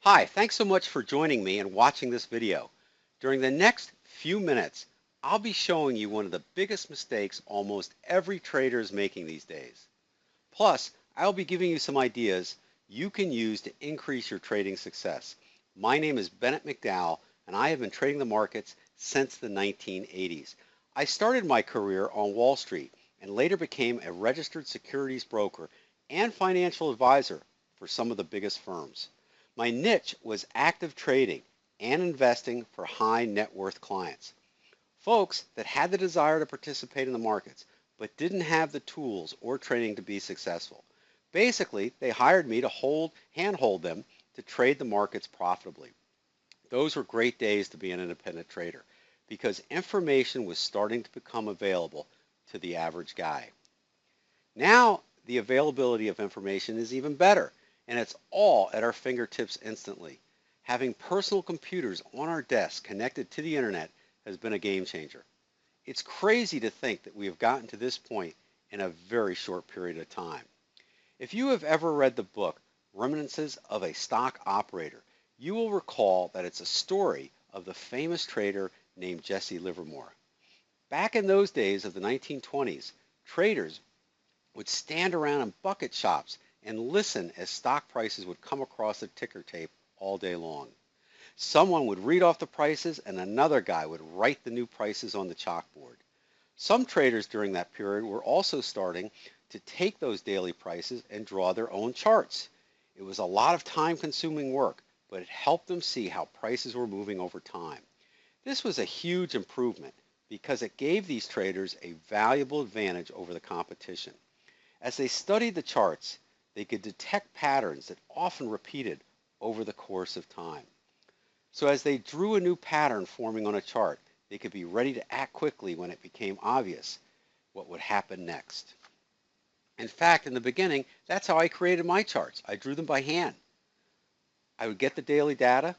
Hi, thanks so much for joining me and watching this video. During the next few minutes, I'll be showing you one of the biggest mistakes almost every trader is making these days. Plus, I'll be giving you some ideas you can use to increase your trading success. My name is Bennett McDowell, and I have been trading the markets since the 1980s. I started my career on Wall Street and later became a registered securities broker and financial advisor for some of the biggest firms. My niche was active trading and investing for high net worth clients. Folks that had the desire to participate in the markets but didn't have the tools or training to be successful. Basically, they hired me to handhold them to trade the markets profitably. Those were great days to be an independent trader because information was starting to become available to the average guy. Now, the availability of information is even better, and it's all at our fingertips instantly. Having personal computers on our desks connected to the internet has been a game changer. It's crazy to think that we have gotten to this point in a very short period of time. If you have ever read the book Reminiscences of a Stock Operator, you will recall that it's a story of the famous trader named Jesse Livermore. Back in those days of the 1920s, traders would stand around in bucket shops and listen as stock prices would come across the ticker tape all day long. Someone would read off the prices and another guy would write the new prices on the chalkboard. Some traders during that period were also starting to take those daily prices and draw their own charts. It was a lot of time-consuming work, but it helped them see how prices were moving over time. This was a huge improvement because it gave these traders a valuable advantage over the competition. As they studied the charts, they could detect patterns that often repeated over the course of time. So as they drew a new pattern forming on a chart, they could be ready to act quickly when it became obvious what would happen next. In fact, in the beginning, that's how I created my charts. I drew them by hand. I would get the daily data,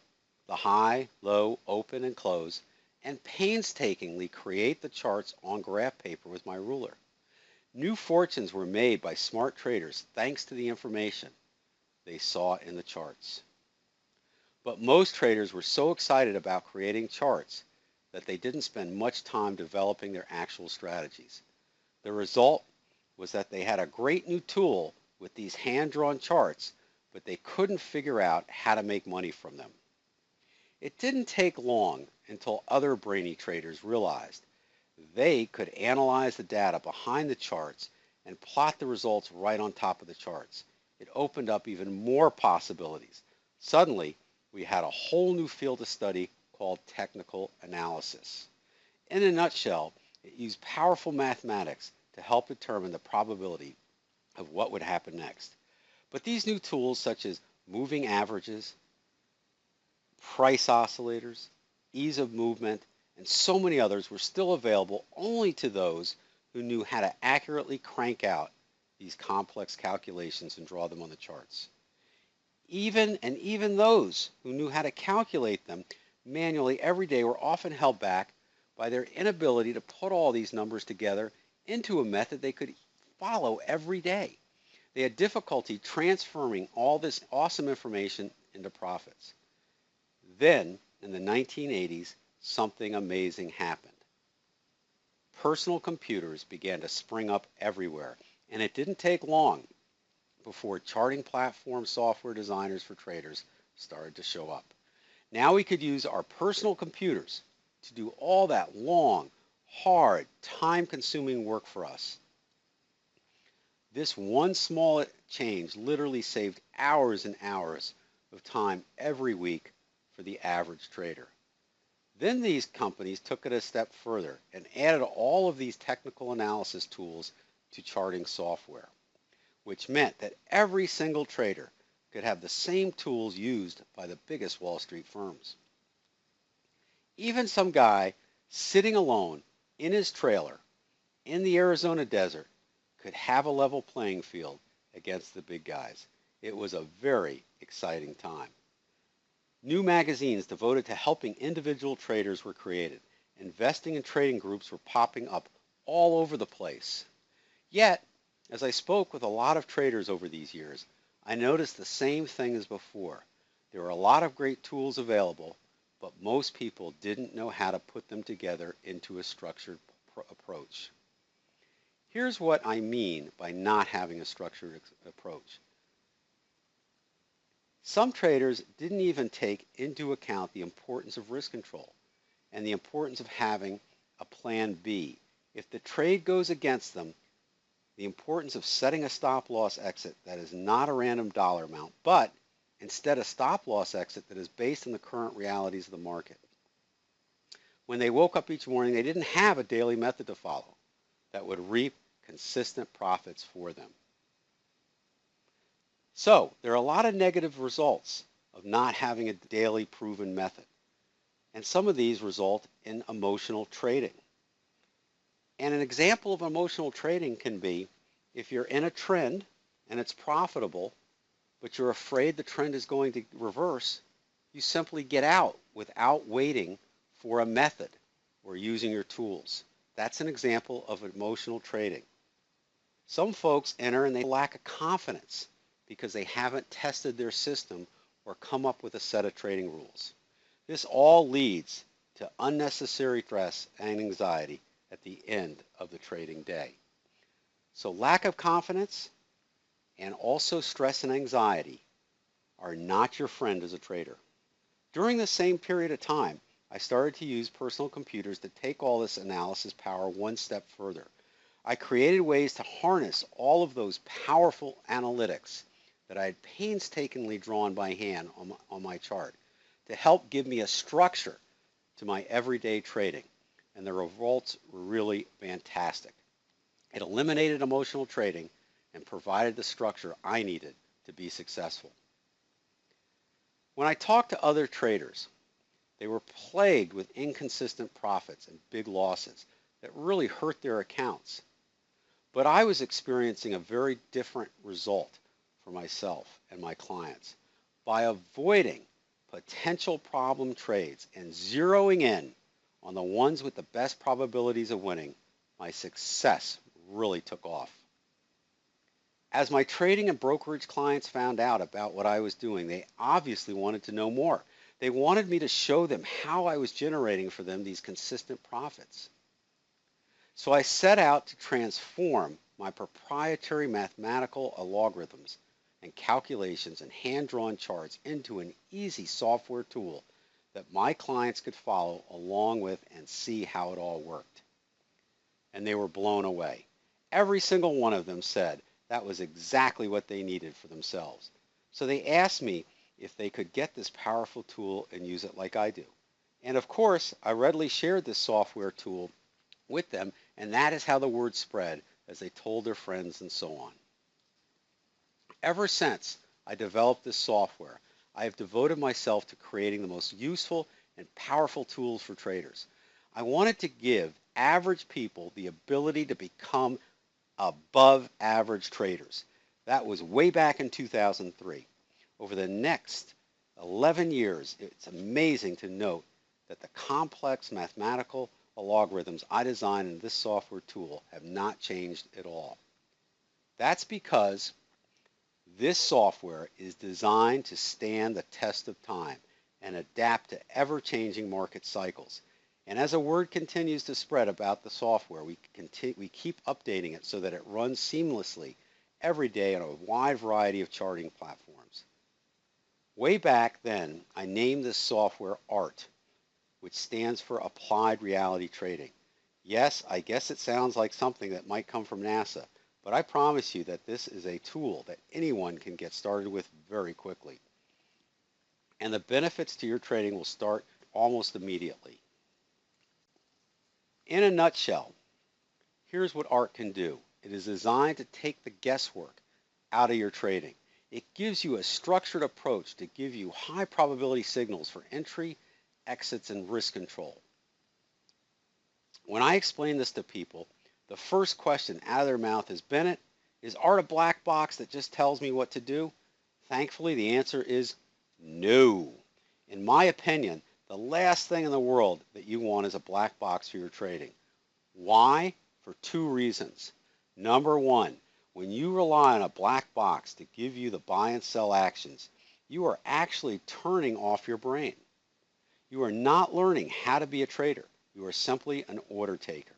the high, low, open, and close, and painstakingly create the charts on graph paper with my ruler. New fortunes were made by smart traders thanks to the information they saw in the charts. But most traders were so excited about creating charts that they didn't spend much time developing their actual strategies. The result was that they had a great new tool with these hand-drawn charts, but they couldn't figure out how to make money from them. It didn't take long until other brainy traders realized they could analyze the data behind the charts and plot the results right on top of the charts. It opened up even more possibilities. Suddenly, we had a whole new field of study called technical analysis. In a nutshell, it used powerful mathematics to help determine the probability of what would happen next. But these new tools, such as moving averages, price oscillators, ease of movement, and so many others were still available only to those who knew how to accurately crank out these complex calculations and draw them on the charts. Even those who knew how to calculate them manually every day were often held back by their inability to put all these numbers together into a method they could follow every day. They had difficulty transferring all this awesome information into profits. Then, in the 1980s, something amazing happened. Personal computers began to spring up everywhere, and it didn't take long before charting platform software designers for traders started to show up. Now we could use our personal computers to do all that long, hard, time-consuming work for us. This one small change literally saved hours and hours of time every week for the average trader. Then these companies took it a step further and added all of these technical analysis tools to charting software, which meant that every single trader could have the same tools used by the biggest Wall Street firms. Even some guy sitting alone in his trailer in the Arizona desert could have a level playing field against the big guys. It was a very exciting time. New magazines devoted to helping individual traders were created. Investing and trading groups were popping up all over the place. Yet, as I spoke with a lot of traders over these years, I noticed the same thing as before. There are a lot of great tools available, but most people didn't know how to put them together into a structured approach. Here's what I mean by not having a structured approach. Some traders didn't even take into account the importance of risk control and the importance of having a plan B. If the trade goes against them, the importance of setting a stop loss exit that is not a random dollar amount, but instead a stop loss exit that is based on the current realities of the market. When they woke up each morning, they didn't have a daily method to follow that would reap consistent profits for them. So there are a lot of negative results of not having a daily proven method. And some of these result in emotional trading. And an example of emotional trading can be if you're in a trend and it's profitable, but you're afraid the trend is going to reverse, you simply get out without waiting for a method or using your tools. That's an example of emotional trading. Some folks enter and they lack a confidence because they haven't tested their system or come up with a set of trading rules. This all leads to unnecessary stress and anxiety at the end of the trading day. So lack of confidence and also stress and anxiety are not your friend as a trader. During the same period of time, I started to use personal computers to take all this analysis power one step further. I created ways to harness all of those powerful analytics that I had painstakingly drawn by hand on my chart to help give me a structure to my everyday trading. And the results were really fantastic. It eliminated emotional trading and provided the structure I needed to be successful. When I talked to other traders, they were plagued with inconsistent profits and big losses that really hurt their accounts. But I was experiencing a very different result for myself and my clients. By avoiding potential problem trades and zeroing in on the ones with the best probabilities of winning, my success really took off. As my trading and brokerage clients found out about what I was doing, they obviously wanted to know more. They wanted me to show them how I was generating for them these consistent profits. So I set out to transform my proprietary mathematical algorithms and calculations and hand-drawn charts into an easy software tool that my clients could follow along with and see how it all worked. And they were blown away. Every single one of them said that was exactly what they needed for themselves. So they asked me if they could get this powerful tool and use it like I do. And of course, I readily shared this software tool with them, and that is how the word spread as they told their friends and so on. Ever since I developed this software, I have devoted myself to creating the most useful and powerful tools for traders. I wanted to give average people the ability to become above average traders. That was way back in 2003. Over the next 11 years, it's amazing to note that the complex mathematical algorithms I designed in this software tool have not changed at all. That's because this software is designed to stand the test of time and adapt to ever-changing market cycles. And as the word continues to spread about the software, we keep updating it so that it runs seamlessly every day on a wide variety of charting platforms. Way back then, I named this software ART, which stands for Applied Reality Trading. Yes, I guess it sounds like something that might come from NASA, but I promise you that this is a tool that anyone can get started with very quickly. And the benefits to your trading will start almost immediately. In a nutshell, here's what ART can do. It is designed to take the guesswork out of your trading. It gives you a structured approach to give you high probability signals for entry, exits, and risk control. When I explain this to people, the first question out of their mouth is, Bennett, is ART a black box that just tells me what to do? Thankfully, the answer is no. In my opinion, the last thing in the world that you want is a black box for your trading. Why? For two reasons. Number one, when you rely on a black box to give you the buy and sell actions, you are actually turning off your brain. You are not learning how to be a trader. You are simply an order taker.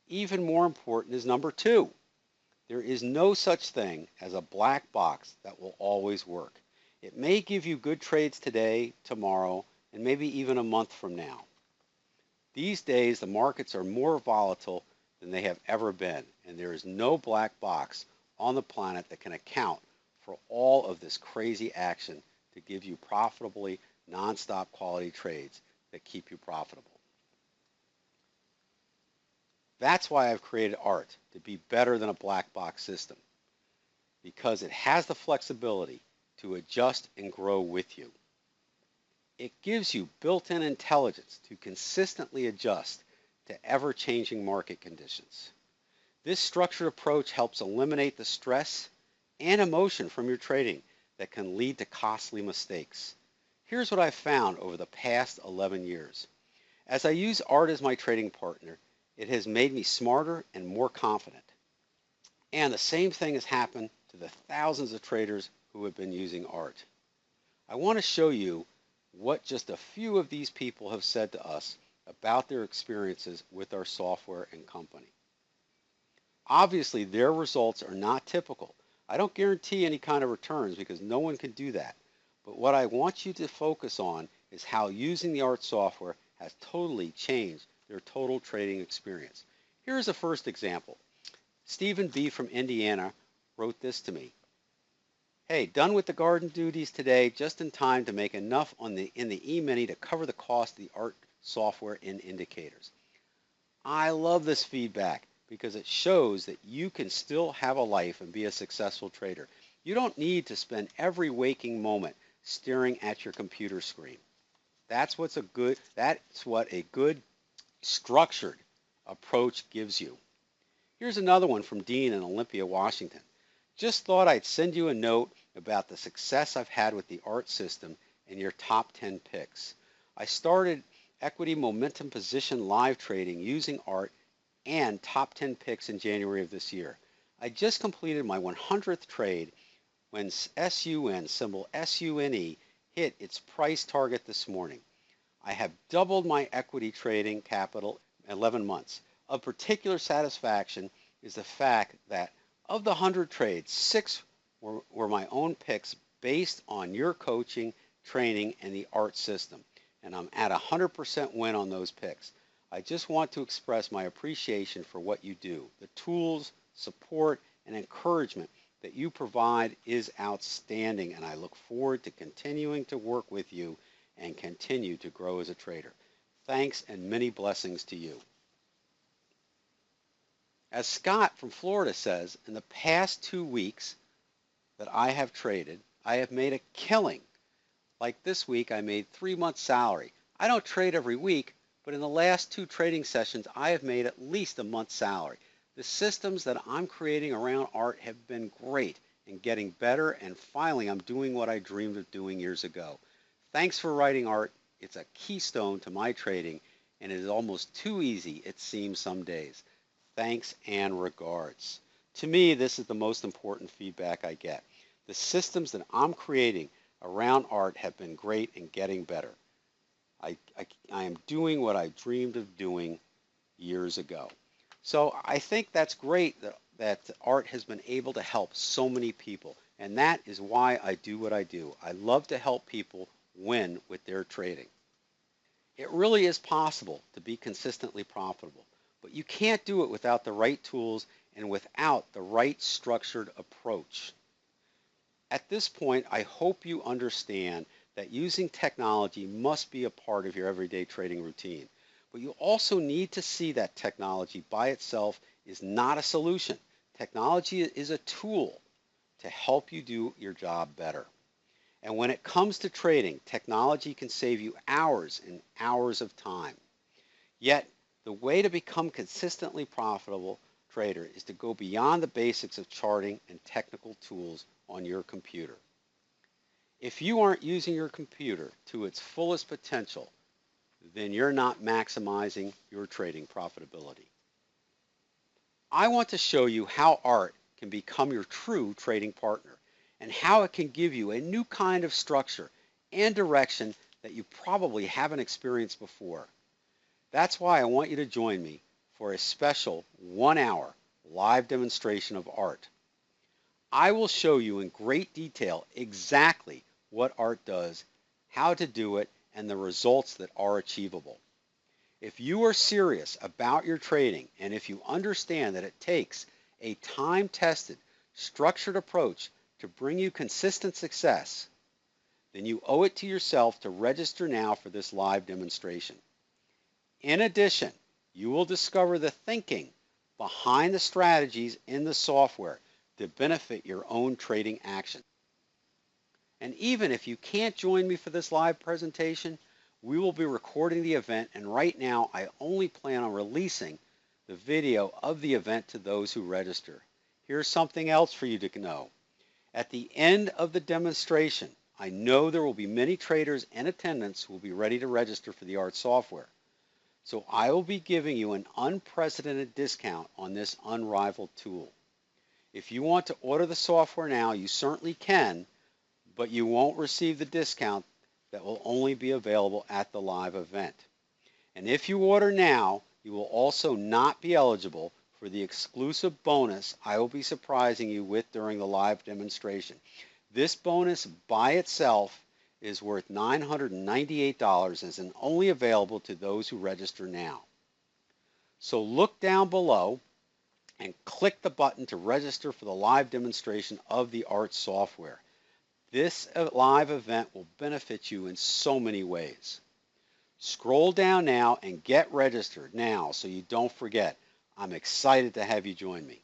Even more important is number two. There is no such thing as a black box that will always work. It may give you good trades today, tomorrow, and maybe even a month from now. These days, the markets are more volatile than they have ever been, and there is no black box on the planet that can account for all of this crazy action to give you profitably nonstop quality trades that keep you profitable. That's why I've created ART, to be better than a black box system, because it has the flexibility to adjust and grow with you. It gives you built-in intelligence to consistently adjust to ever-changing market conditions. This structured approach helps eliminate the stress and emotion from your trading that can lead to costly mistakes. Here's what I've found over the past 11 years. As I use ART as my trading partner, it has made me smarter and more confident. And the same thing has happened to the thousands of traders who have been using ART. I want to show you what just a few of these people have said to us about their experiences with our software and company. Obviously, their results are not typical. I don't guarantee any kind of returns because no one can do that. But what I want you to focus on is how using the ART software has totally changed their total trading experience. Here's a first example. Stephen B. from Indiana wrote this to me. Hey, done with the garden duties today, just in time to make enough in the E-mini to cover the cost of the ART software and indicators. I love this feedback because it shows that you can still have a life and be a successful trader. You don't need to spend every waking moment staring at your computer screen. That's what a good structured approach gives you. Here's another one from Dean in Olympia, Washington. Just thought I'd send you a note about the success I've had with the ART system and your top 10 picks. I started equity momentum position live trading using ART and top 10 picks in January of this year. I just completed my 100th trade when SUN, symbol SUNE, hit its price target this morning. I have doubled my equity trading capital in 11 months. Of particular satisfaction is the fact that of the 100 trades, 6 were my own picks based on your coaching, training, and the ART system. And I'm at 100% win on those picks. I just want to express my appreciation for what you do. The tools, support, and encouragement that you provide is outstanding, and I look forward to continuing to work with you and continue to grow as a trader. Thanks and many blessings to you. As Scott from Florida says, in the past 2 weeks that I have traded, I have made a killing. Like this week, I made 3 months' salary. I don't trade every week, but in the last 2 trading sessions, I have made at least a month's salary. The systems that I'm creating around ART have been great and getting better, and finally, I'm doing what I dreamed of doing years ago. Thanks for writing ART. It's a keystone to my trading, and it is almost too easy, it seems some days. Thanks and regards. To me, this is the most important feedback I get. The systems that I'm creating around ART have been great and getting better. I am doing what I dreamed of doing years ago. So I think that's great that ART has been able to help so many people. And that is why I do what I do. I love to help people win with their trading. It really is possible to be consistently profitable, but you can't do it without the right tools and without the right structured approach. At this point, I hope you understand that using technology must be a part of your everyday trading routine. But you also need to see that technology by itself is not a solution. Technology is a tool to help you do your job better. And when it comes to trading, technology can save you hours and hours of time. Yet, the way to become consistently profitable trader is to go beyond the basics of charting and technical tools on your computer. If you aren't using your computer to its fullest potential, then you're not maximizing your trading profitability. I want to show you how ART can become your true trading partner. and how it can give you a new kind of structure and direction that you probably haven't experienced before. That's why I want you to join me for a special 1-hour live demonstration of art. I will show you in great detail exactly what art does, how to do it, and the results that are achievable. If you are serious about your trading, and if you understand that it takes a time-tested, structured approach to bring you consistent success, then you owe it to yourself to register now for this live demonstration. In addition, you will discover the thinking behind the strategies in the software to benefit your own trading action. And even if you can't join me for this live presentation, we will be recording the event, and right now I only plan on releasing the video of the event to those who register. Here's something else for you to know. At the end of the demonstration, I know there will be many traders in attendance who will be ready to register for the art software. So I will be giving you an unprecedented discount on this unrivaled tool. If you want to order the software now, you certainly can, but you won't receive the discount that will only be available at the live event. And if you order now, you will also not be eligible for the exclusive bonus I will be surprising you with during the live demonstration. This bonus by itself is worth $998 and is only available to those who register now. So look down below and click the button to register for the live demonstration of the art software. This live event will benefit you in so many ways. Scroll down now and get registered now so you don't forget. I'm excited to have you join me.